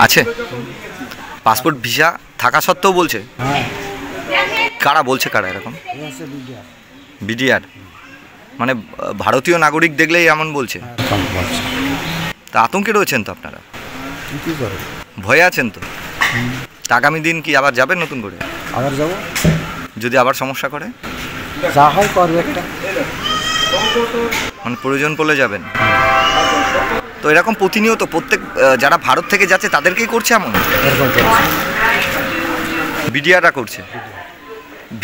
আছে passport visa থাকা সত্ত্বেও বলছে। কারা বলছে, কারা এরকম? বিডিআর মানে ভারতীয় নাগরিক দেখলেই এমন বলছে। তা আতঙ্কে রয়েছেন তো আপনারা, ভয়ে আছেন তো? আগামী দিন কি আবার যাবেন নতুন করে? আবার যাব, যদি আবার সমস্যা করে যা হয় করবে একটা, মানে প্রয়োজন পড়লে যাবেন। তো এরকম প্রতিনিয়ত প্রত্যেক যারা ভারত থেকে যাচ্ছে তাদেরকেই করছে এমন? বিডিআররা করছে,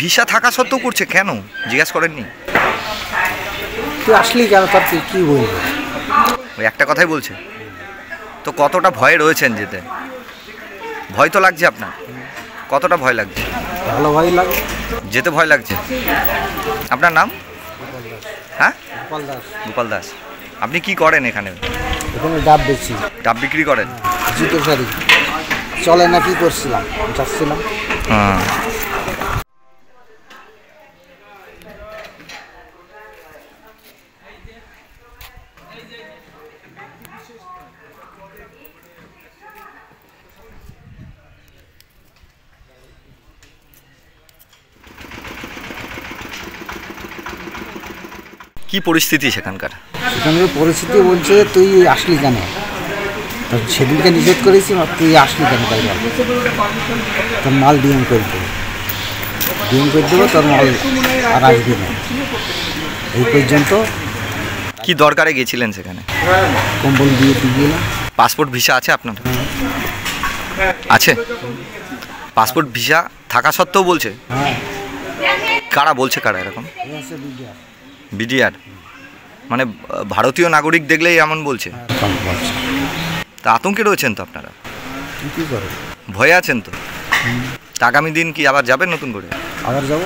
ভিসা থাকা সত্ত্বেও করছে কেন জিজ্ঞাসা করেননি? তুই আসলি কেন, তার কি বলবো? ওই একটা কথাই বলছে। তো কতটা ভয়ে রয়েছেন যেতে? ভয় তো লাগছে আপনার, কতটা ভয় লাগছে? ভালো ভয় লাগে, যেতে ভয় লাগছে। আপনার নাম? হ্যাঁ, গোপাল দাস। গোপাল দাস। আপনি কি করেন এখানে? ওখানে ডাব বেচি। ডাব বিক্রি করেন? জুতো শাড়ি চলে না, কি করছিলাম, যাচ্ছিলাম। হ্যাঁ। কি পরিস্থিতি সেখানকার? সেখানকার পরিস্থিতি বলছে তুই আসলি কেন, সেদিনকে নিষেধ করেছি, তুই আসলি কেন, তাই বল তোর মাল ডিএম করে দেবো, তোর মাল আর আসবি না, এই পর্যন্ত। কি দরকারে গেছিলেন সেখানে? কম্বল দিয়ে গেলাম। পাসপোর্ট ভিসা আছে আপনার? আছে পাসপোর্ট ভিসা থাকা সত্ত্বেও বলছে। কারা বলছে, কারা এরকম? বিডিআর মানে ভারতীয় নাগরিক দেখলেই এমন বলছে। তা আতঙ্কে রয়েছেন তো আপনারা, ভয়ে আছেন তো? আগামী দিন কি আবার যাবেন নতুন করে? আবার যাব,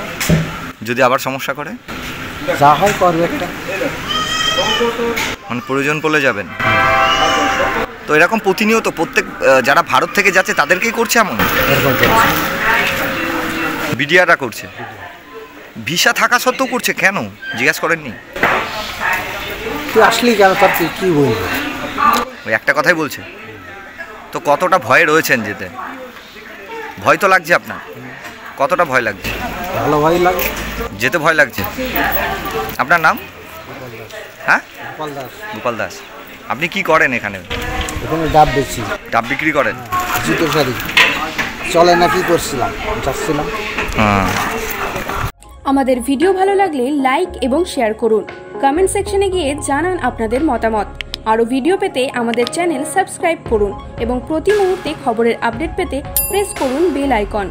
যদি আবার সমস্যা করে যা হয় করবে একটা, মানে প্রয়োজন পড়লে যাবেন। তো এরকম প্রতিনিয়ত প্রত্যেক যারা ভারত থেকে যাচ্ছে তাদেরকেই করছে এমন? বিডিআররা করছে, ভিসা থাকা সত্ত্বেও করছে কেন জিজ্ঞাসা করেননি? তুই আসলি কেন, তার কি বলবো? ওই একটা কথাই বলছে। তো কতটা ভয়ে রয়েছেন যেতে? ভয় তো লাগছে আপনার, কতটা ভয় লাগছে? ভালো ভয় লাগে, যেতে ভয় লাগছে। আপনার নাম? হ্যাঁ, গোপাল দাস। গোপাল দাস। আপনি কি করেন এখানে? ওখানে ডাব বেচি। ডাব বিক্রি করেন? জুতো শাড়ি চলে না, কি করছিলাম, যাচ্ছিলাম। হ্যাঁ। আমাদের ভিডিও ভালো লাগলে লাইক এবং শেয়ার করুন। কমেন্ট সেকশনে গিয়ে জানান আপনাদের মতামত। আরও ভিডিও পেতে আমাদের চ্যানেল সাবস্ক্রাইব করুন এবং প্রতি মুহূর্তে খবরের আপডেট পেতে প্রেস করুন বেল আইকন।